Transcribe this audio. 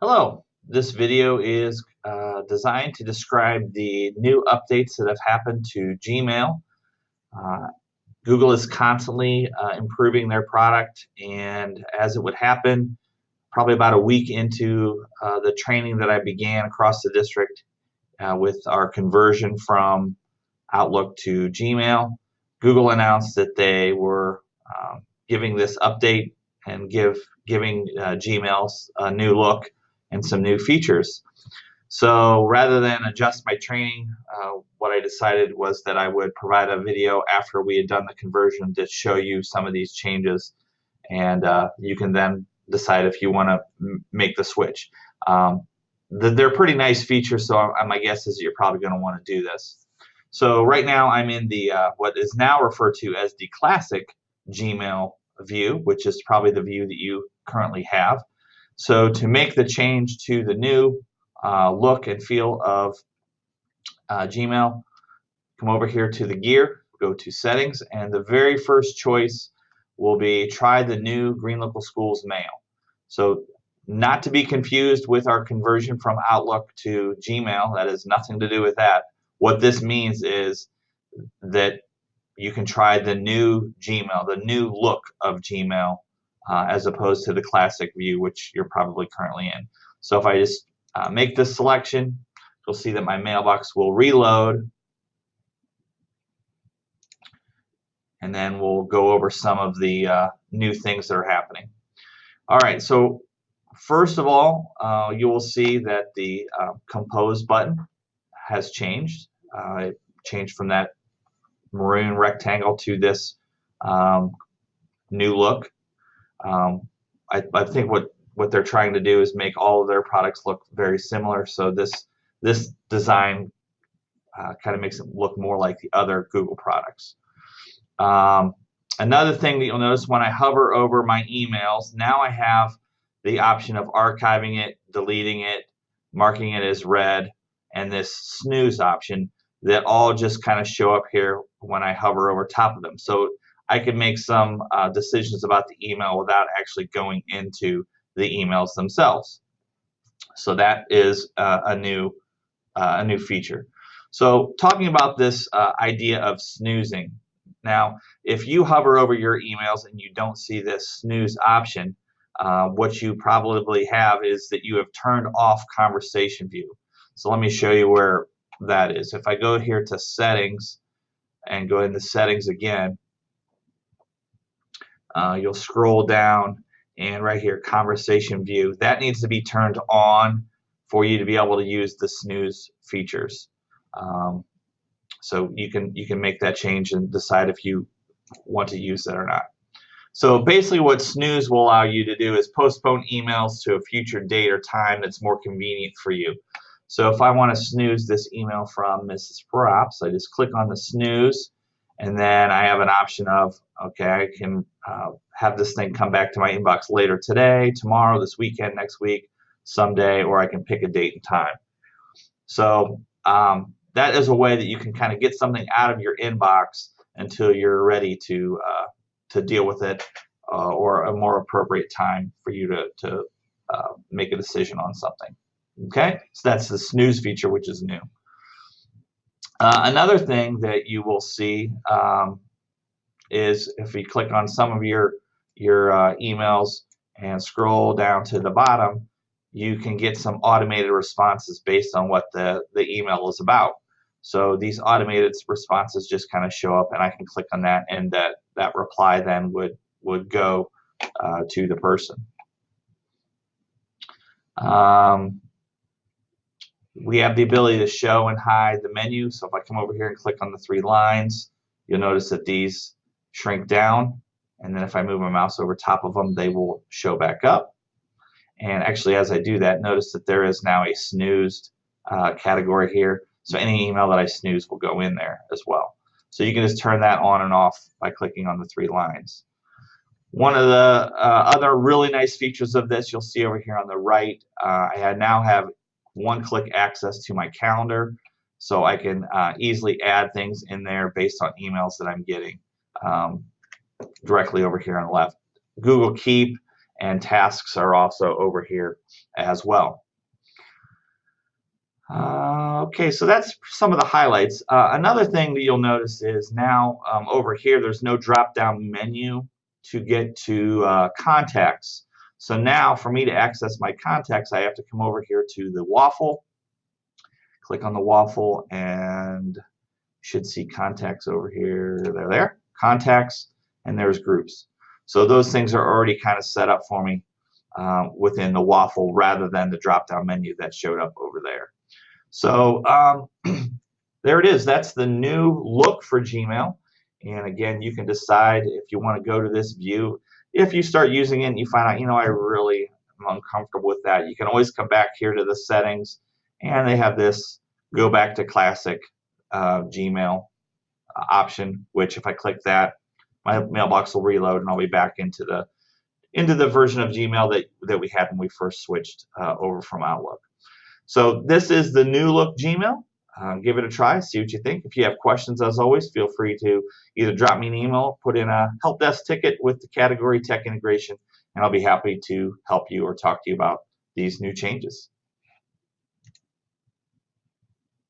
Hello, this video is designed to describe the new updates that have happened to Gmail. Uh, Google is constantly improving their product, and as it would happen, probably about a week into the training that I began across the district with our conversion from Outlook to Gmail, Google announced that they were giving this update and giving Gmail a new look and some new features. So rather than adjust my training, what I decided was that I would provide a video after we had done the conversion to show you some of these changes, and you can then decide if you want to make the switch. They're pretty nice features, so my guess is you're probably going to want to do this. So right now I'm in the what is now referred to as the classic Gmail view, which is probably the view that you currently have. So to make the change to the new look and feel of Gmail, come over here to the gear, go to settings, and the very first choice will be try the new Green Local Schools Mail. So not to be confused with our conversion from Outlook to Gmail. That has nothing to do with that. What this means is that you can try the new Gmail, the new look of Gmail, as opposed to the classic view, which you're probably currently in. So if I just make this selection, you'll see that my mailbox will reload, and then we'll go over some of the new things that are happening. All right, so first of all, you will see that the Compose button has changed. It changed from that maroon rectangle to this new look. I think what they're trying to do is make all of their products look very similar. So this design kind of makes it look more like the other Google products. Another thing that you'll notice when I hover over my emails, now I have the option of archiving it, deleting it, marking it as read, and this snooze option that all just kind of show up here when I hover over top of them. So I can make some decisions about the email without actually going into the emails themselves. So that is a new feature. So talking about this idea of snoozing. Now, if you hover over your emails and you don't see this snooze option, what you probably have is that you have turned off conversation view. So let me show you where that is. If I go here to settings and go into settings again, you'll scroll down, and right here, conversation view, that needs to be turned on for you to be able to use the snooze features. So you can make that change and decide if you want to use that or not. So basically what snooze will allow you to do is postpone emails to a future date or time that's more convenient for you. So if I want to snooze this email from Mrs. Props, I just click on the snooze, and then I have an option of, okay, I can have this thing come back to my inbox later today, tomorrow, this weekend, next week, someday, or I can pick a date and time. So that is a way that you can kind of get something out of your inbox until you're ready to deal with it, or a more appropriate time for you to make a decision on something. Okay, so that's the snooze feature, which is new. Another thing that you will see is if you click on some of your emails and scroll down to the bottom, you can get some automated responses based on what the email is about. So these automated responses just kind of show up, and I can click on that, and that reply then would go to the person. We have the ability to show and hide the menu. So if I come over here and click on the three lines, you'll notice that these shrink down, and then if I move my mouse over top of them, they will show back up. And actually, as I do that, notice that there is now a snoozed category here. So any email that I snooze will go in there as well. So you can just turn that on and off by clicking on the three lines. One of the other really nice features of this, you'll see over here on the right, I now have one-click access to my calendar, so I can easily add things in there based on emails that I'm getting directly over here on the left. Google Keep and tasks are also over here as well. Okay, so that's some of the highlights. Another thing that you'll notice is now over here there's no drop-down menu to get to contacts. So now for me to access my contacts, I have to come over here to the waffle, click on the waffle, and you should see contacts over here. They're there, contacts, and there's groups. So those things are already kind of set up for me within the waffle rather than the drop-down menu that showed up over there. So there it is. That's the new look for Gmail. And again, you can decide if you want to go to this view. If you start using it and you find out, I really am uncomfortable with that, you can always come back here to the settings, and they have this go back to classic Gmail option, which if I click that, my mailbox will reload and I'll be back into the version of Gmail that we had when we first switched over from Outlook. So this is the new look Gmail. Give it a try, see what you think. If you have questions, as always, feel free to either drop me an email, put in a help desk ticket with the category Tech Integration, and I'll be happy to help you or talk to you about these new changes.